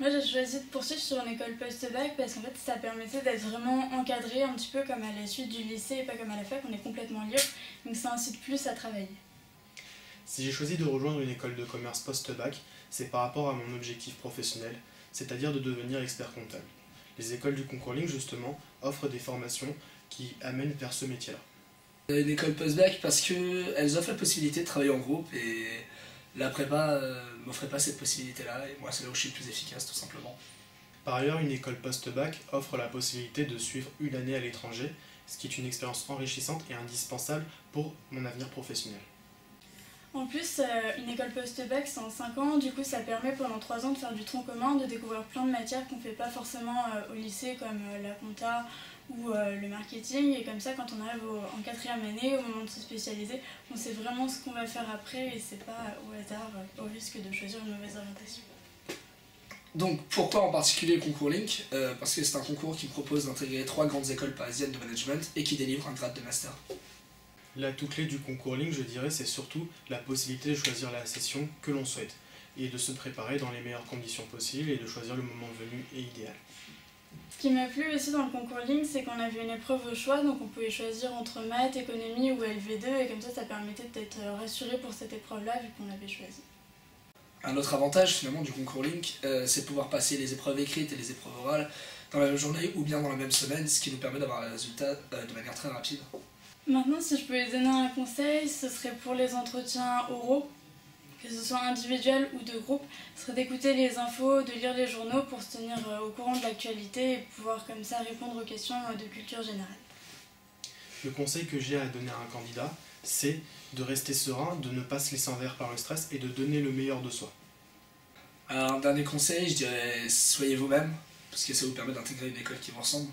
Moi j'ai choisi de poursuivre sur une école post-bac parce qu'en fait ça permettait d'être vraiment encadré un petit peu comme à la suite du lycée et pas comme à la fac, on est complètement libre, donc ça incite plus à travailler. Si j'ai choisi de rejoindre une école de commerce post-bac, c'est par rapport à mon objectif professionnel, c'est-à-dire de devenir expert comptable. Les écoles du concours Link, justement, offrent des formations qui amènent vers ce métier-là. Une école post-bac parce qu'elles offrent la possibilité de travailler en groupe et la prépa m'offrait pas cette possibilité-là et moi c'est là où je suis le plus efficace tout simplement. Par ailleurs, une école post-bac offre la possibilité de suivre une année à l'étranger, ce qui est une expérience enrichissante et indispensable pour mon avenir professionnel. En plus, une école post-bac c'est en 5 ans, du coup ça permet pendant 3 ans de faire du tronc commun, de découvrir plein de matières qu'on ne fait pas forcément au lycée comme la compta ou le marketing, et comme ça quand on arrive en 4e année, au moment de se spécialiser, on sait vraiment ce qu'on va faire après et c'est pas au hasard, au risque de choisir une mauvaise orientation. Donc pourquoi en particulier le concours Link Parce que c'est un concours qui propose d'intégrer 3 grandes écoles parisiennes de management et qui délivre un grade de master. L'atout clé du concours Link, je dirais, c'est surtout la possibilité de choisir la session que l'on souhaite et de se préparer dans les meilleures conditions possibles et de choisir le moment venu et idéal. Ce qui m'a plu aussi dans le concours Link, c'est qu'on avait une épreuve au choix, donc on pouvait choisir entre maths, économie ou LV2, et comme ça permettait d'être rassuré pour cette épreuve-là vu qu'on l'avait choisie. Un autre avantage finalement du concours Link, c'est de pouvoir passer les épreuves écrites et les épreuves orales dans la même journée ou bien dans la même semaine, ce qui nous permet d'avoir un résultat de manière très rapide. Maintenant, si je pouvais donner un conseil, ce serait pour les entretiens oraux, que ce soit individuel ou de groupe, ce serait d'écouter les infos, de lire les journaux pour se tenir au courant de l'actualité et pouvoir comme ça répondre aux questions de culture générale. Le conseil que j'ai à donner à un candidat, c'est de rester serein, de ne pas se laisser envers par le stress et de donner le meilleur de soi. Un dernier conseil, je dirais soyez vous-même, parce que ça vous permet d'intégrer une école qui vous ressemble.